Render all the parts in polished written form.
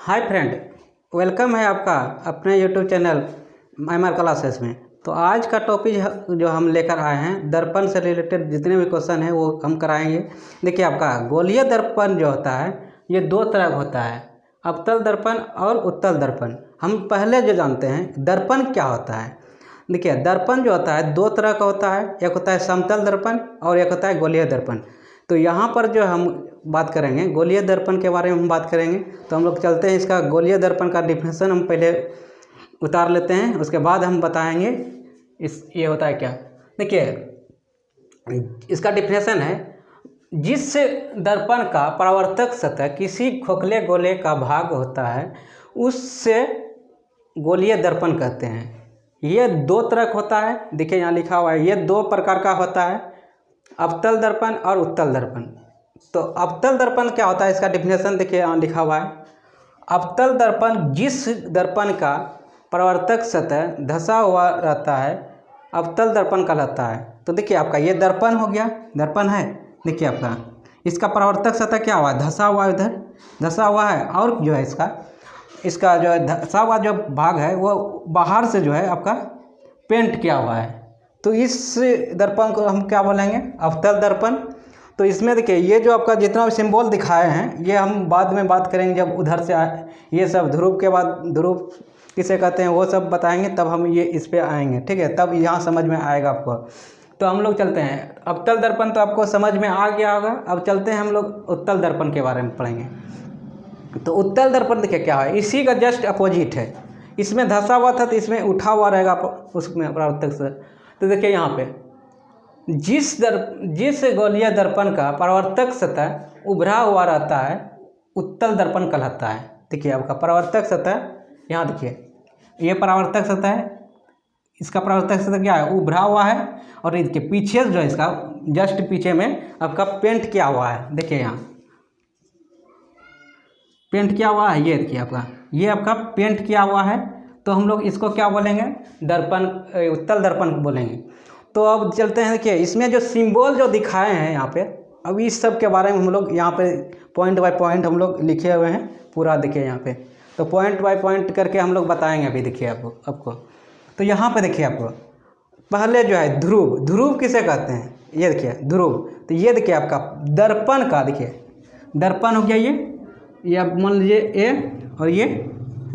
Hi friend, welcome है आपका अपने यूट्यूब चैनल MR क्लासेस में। तो आज का टॉपिक जो हम लेकर आए हैं, दर्पण से रिलेटेड जितने भी क्वेश्चन हैं वो हम कराएंगे। देखिए, आपका गोलीय दर्पण जो होता है ये दो तरह का होता है, अवतल दर्पण और उत्तल दर्पण। हम पहले जो जानते हैं दर्पण क्या होता है। देखिए, दर्पण जो होता है दो तरह का होता है, एक होता है समतल दर्पण और एक होता है गोलीय दर्पण। तो यहाँ पर जो हम बात करेंगे गोलीय दर्पण के बारे में हम बात करेंगे। तो हम लोग चलते हैं, इसका गोलीय दर्पण का डिफिनेशन हम पहले उतार लेते हैं, उसके बाद हम बताएंगे ये होता है क्या। देखिए, इसका डिफिनेशन है, जिस दर्पण का परावर्तक सतह किसी खोखले गोले का भाग होता है उससे गोलीय दर्पण कहते हैं। ये दो तरह का होता है। देखिए, यहाँ लिखा हुआ है, ये दो प्रकार का होता है, अवतल दर्पण और उत्तल दर्पण। तो अवतल दर्पण क्या होता है, इसका डिफिनेशन देखिए यहाँ लिखा हुआ है। अवतल दर्पण जिस दर्पण का परावर्तक सतह धंसा हुआ रहता है अवतल दर्पण कहलाता है। तो देखिए, आपका ये दर्पण हो गया, दर्पण है। देखिए, आपका इसका परावर्तक सतह क्या हुआ है, धंसा हुआ है, इधर धंसा हुआ है। और जो है इसका जो है धंसा हुआ जो भाग है वो बाहर से जो है आपका पेंट किया हुआ है। तो इस दर्पण को हम क्या बोलेंगे, अवतल दर्पण। तो इसमें देखिए, ये जो आपका जितना भी सिंबल दिखाए हैं ये हम बाद में बात करेंगे, जब उधर से आए ये सब ध्रुव के बाद ध्रुव किसे कहते हैं वो सब बताएंगे, तब हम ये इस पे आएंगे, ठीक है, तब यहाँ समझ में आएगा आपको। तो हम लोग चलते हैं, अवतल दर्पण तो आपको समझ में आ गया होगा। अब चलते हैं हम लोग उत्तल दर्पण के बारे में पढ़ेंगे। तो उत्तल दर्पण देखिए क्या है, इसी का जस्ट अपोजिट है। इसमें धंसा हुआ था तो इसमें उठा हुआ रहेगा उसमें परावर्तक से। तो देखिए यहाँ पे जिस गोलीय दर्पण का परावर्तक सतह उभरा हुआ रहता है उत्तल दर्पण कहलाता है। देखिए, आपका परावर्तक सतह यहाँ देखिए, ये परावर्तक सतह है, इसका परावर्तक सतह क्या है, उभरा हुआ है। और इसके पीछे जो है इसका जस्ट पीछे में आपका पेंट किया हुआ है। देखिए, यहाँ पेंट किया हुआ है, ये देखिए आपका, ये आपका पेंट किया हुआ है। तो हम लोग इसको क्या बोलेंगे, दर्पण, उत्तल दर्पण बोलेंगे। तो अब चलते हैं, देखिए इसमें जो सिंबल जो दिखाए हैं यहाँ पे, अब इस सब के बारे में हम लोग यहाँ पे पॉइंट बाय पॉइंट हम लोग लिखे हुए हैं पूरा। देखिए यहाँ पे, तो पॉइंट बाय पॉइंट करके हम लोग बताएंगे अभी। देखिए आपको तो यहाँ पे देखिए, आपको पहले जो है ध्रुव, ध्रुव किसे कहते हैं, ये देखिए ध्रुव। तो ये देखिए आपका दर्पण का, देखिए दर्पण हो गया ये आप मान लीजिए ए और ये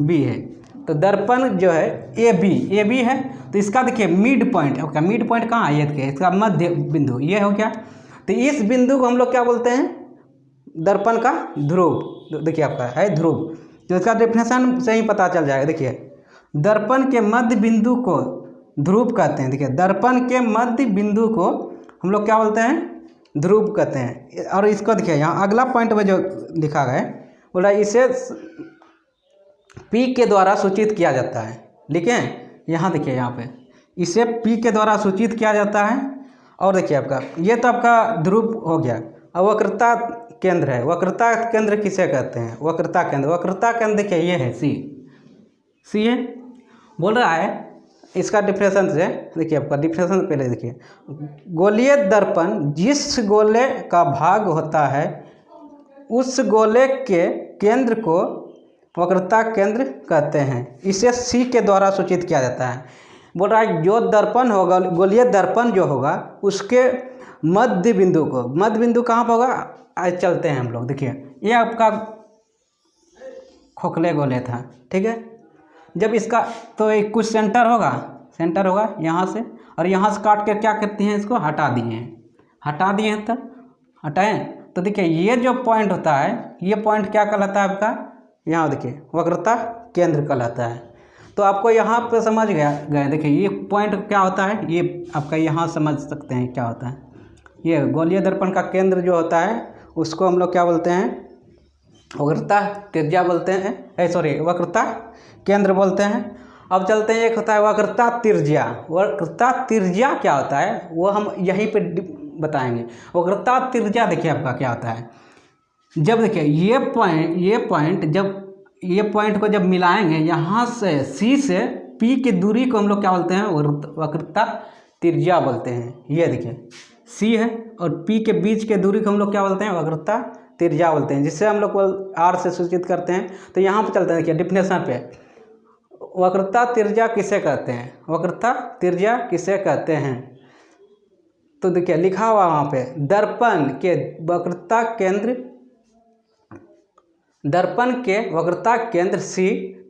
बी है। तो दर्पण जो है ए बी है। तो इसका देखिए मिड पॉइंट, आपका मिड पॉइंट कहाँ है, ये देखिए इसका मध्य बिंदु ये हो गया। तो इस बिंदु को हम लोग क्या बोलते हैं, दर्पण का ध्रुव। देखिए आपका है ध्रुव। तो इसका डेफिनेशन से ही पता चल जाएगा। देखिए, दर्पण के मध्य बिंदु को ध्रुव कहते हैं। देखिए, दर्पण के मध्य बिंदु को हम लोग क्या बोलते हैं, ध्रुव कहते हैं। और इसको देखिए यहाँ अगला पॉइंट में जो लिखा गया है, बोला इसे P के द्वारा सूचित किया जाता है। लिखे यहाँ देखिए, यहाँ पे इसे P के द्वारा सूचित किया जाता है। और देखिए आपका ये तो आपका ध्रुव हो गया। अब वक्रता केंद्र है, वक्रता केंद्र किसे कहते हैं, वक्रता केंद्र। वक्रता केंद्र देखिए ये है सी है। बोल रहा है इसका डिफिनेशन से, देखिए आपका डिफिनेशन पहले देखिए, गोलीय दर्पण जिस गोले का भाग होता है उस गोले के केंद्र को वक्रता केंद्र कहते हैं। इसे C के द्वारा सूचित किया जाता है। बोल रहा है जो दर्पण होगा, गोलीय दर्पण जो होगा उसके मध्य बिंदु को, मध्य बिंदु कहाँ पर होगा, आज चलते हैं हम लोग। देखिए, ये आपका खोखले गोले था, ठीक है। जब इसका तो एक कुछ सेंटर होगा यहाँ से, और यहाँ से काट के क्या करती हैं, इसको हटा दिए हैं। तब हटाएं तो देखिए ये जो पॉइंट होता है, ये पॉइंट क्या कहलाता है आपका, यहाँ देखिए वक्रता केंद्र कहलाता है। तो आपको यहाँ पे समझ गए। देखिए ये पॉइंट क्या होता है, ये आपका यहाँ समझ सकते हैं क्या होता है। ये गोलीय दर्पण का केंद्र जो होता है उसको हम लोग क्या बोलते हैं, वक्रता त्रिज्या बोलते हैं, वक्रता केंद्र बोलते हैं। अब चलते हैं, एक होता है वक्रता त्रिज्या। वक्रता त्रिज्या क्या होता है वो हम यहीं पे बताएंगे। वक्रता त्रिज्या देखिए आपका क्या होता है, जब देखिए ये पॉइंट को जब मिलाएंगे यहाँ से C से P की दूरी को हम लोग क्या बोलते हैं, वक्रता त्रिज्या बोलते हैं। ये देखिए C है और P के बीच के दूरी को हम लोग क्या बोलते हैं, वक्रता त्रिज्या बोलते हैं, जिससे हम लोग को आर से सूचित करते हैं। तो यहाँ पर चलते हैं, देखिए डिफिनेशन पे, वक्रता त्रिज्या किसे कहते हैं, वक्रता त्रिज्या किसे कहते हैं। तो देखिए लिखा हुआ वहाँ पे, दर्पण के वक्रता केंद्र, दर्पण के वक्रता केंद्र C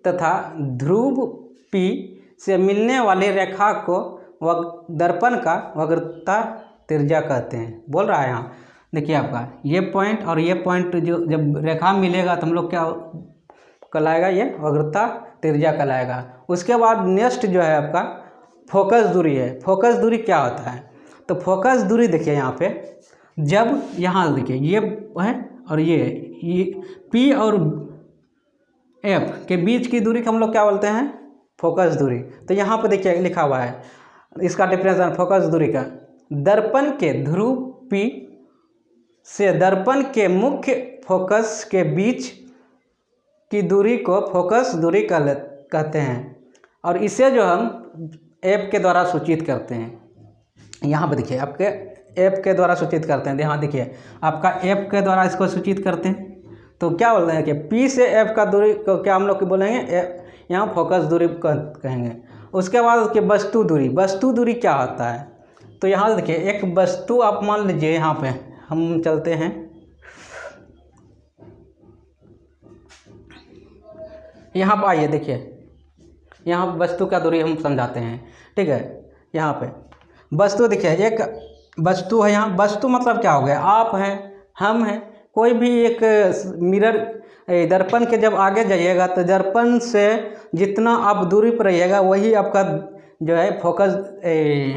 तथा ध्रुव P से मिलने वाली रेखा को दर्पण का वक्रता त्रिज्या कहते हैं। बोल रहा है यहाँ, देखिए आपका ये पॉइंट और ये पॉइंट जो जब रेखा मिलेगा तो हम लोग क्या कहलाएगा, ये वक्रता त्रिज्या कहलाएगा। उसके बाद नेक्स्ट जो है आपका फोकस दूरी है। फोकस दूरी क्या होता है, तो फोकस दूरी देखिए यहाँ पे, जब यहाँ देखिए ये है और ये P और F के बीच की दूरी को हम लोग क्या बोलते हैं, फोकस दूरी। तो यहाँ पे देखिए लिखा हुआ है इसका डिफरेंस फोकस दूरी का, दर्पण के ध्रुव P से दर्पण के मुख्य फोकस के बीच की दूरी को फोकस दूरी कहते हैं, और इसे जो हम F के द्वारा सूचित करते हैं। यहाँ पे देखिए आपके F के द्वारा सूचित करते हैं। यहाँ देखिए आपका F के द्वारा इसको सूचित करते हैं। तो क्या बोलते हैं कि P से F का दूरी को क्या हम लोग बोलेंगे, यहाँ फोकस दूरी कहेंगे। उसके बाद उसके वस्तु दूरी, वस्तु दूरी क्या होता है, तो यहाँ देखिए एक वस्तु आप मान लीजिए, यहाँ पे हम चलते हैं, यहाँ पर आइए देखिए, यहाँ वस्तु का दूरी हम समझाते हैं, ठीक है। यहाँ पे वस्तु देखिए, एक वस्तु है, यहाँ वस्तु मतलब क्या हो गया, आप हैं, हम हैं, कोई भी एक मिरर दर्पण के जब आगे जाइएगा तो दर्पण से जितना आप दूरी पर रहिएगा वही आपका जो है फोकस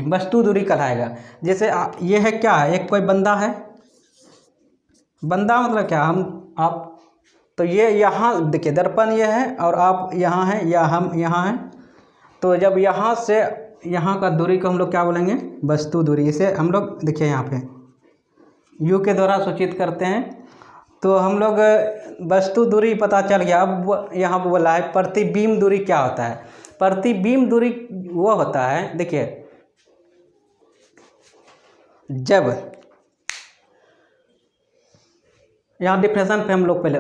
वस्तु दूरी कहलाएगा। जैसे ये है क्या है, एक कोई बंदा है, बंदा मतलब क्या, हम आप, तो ये यहाँ देखिए दर्पण ये है और आप यहाँ हैं या हम यहाँ हैं। तो जब यहाँ से यहाँ का दूरी को हम लोग क्या बोलेंगे, वस्तु दूरी। इसे हम लोग देखिए यहाँ पे U के द्वारा सूचित करते हैं। तो हम लोग वस्तु दूरी पता चल गया। अब यहाँ पर बोला है प्रतिबिंब दूरी क्या होता है। प्रतिबिंब दूरी वो होता है, देखिए जब यहाँ डिफिनेशन पे हम लोग पहले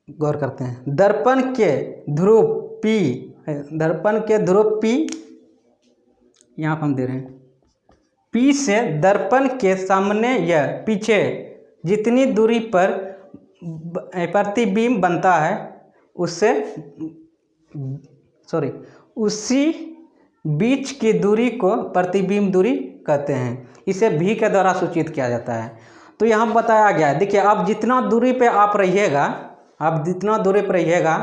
गौर करते हैं, दर्पण के ध्रुव P, दर्पण के ध्रुव P यहाँ पर हम दे रहे हैं, P से दर्पण के सामने या पीछे जितनी दूरी पर प्रतिबिंब बनता है उससे उसी बीच की दूरी को प्रतिबिंब दूरी कहते हैं। इसे V के द्वारा सूचित किया जाता है। तो यहाँ बताया गया है, देखिए आप जितना दूरी पे आप रहिएगा, आप जितना दूरी पर रहिएगा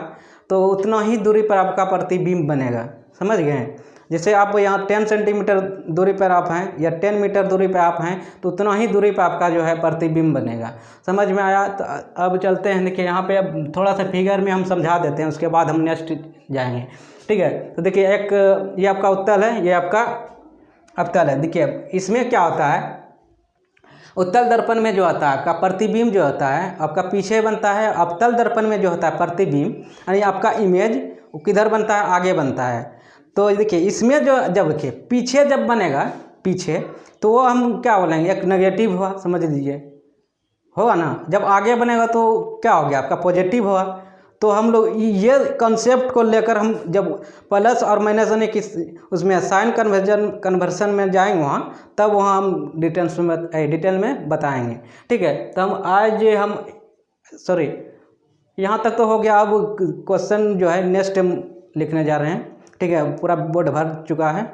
तो उतना ही दूरी पर आपका प्रतिबिंब बनेगा। समझ गए। जैसे आप यहाँ 10 सेंटीमीटर दूरी पर आप हैं या 10 मीटर दूरी पर आप हैं तो उतना ही दूरी पर आपका जो है प्रतिबिंब बनेगा। समझ में आया। तो अब चलते हैं, देखिए यहाँ पे अब थोड़ा सा फिगर में हम समझा देते हैं, उसके बाद हम नेक्स्ट जाएंगे, ठीक है। तो देखिए एक ये आपका उत्तल है, ये आपका अवतल है। देखिए इसमें क्या होता है, उत्तल दर्पण में जो होता है आपका प्रतिबिंब जो होता है आपका पीछे बनता है। अवतल दर्पण में जो होता है प्रतिबिंब यानी आपका इमेज वो किधर बनता है, आगे बनता है। तो देखिए इसमें जो जब देखिए पीछे जब बनेगा पीछे, तो वो हम क्या बोलेंगे, एक नेगेटिव हुआ, समझ लीजिए, होगा ना। जब आगे बनेगा तो क्या हो गया, आपका पॉजिटिव हुआ। तो हम लोग ये कंसेप्ट को लेकर हम जब प्लस और माइनस यानी कि उसमें साइन कन्वर्सन में जाएंगे वहाँ, तब वहाँ हम डिटेल में बताएंगे, ठीक है। तो हम आज यहाँ तक तो हो गया। अब क्वेश्चन जो है नेक्स्ट हम लिखने जा रहे हैं, ठीक है। पूरा बोर्ड भर चुका है।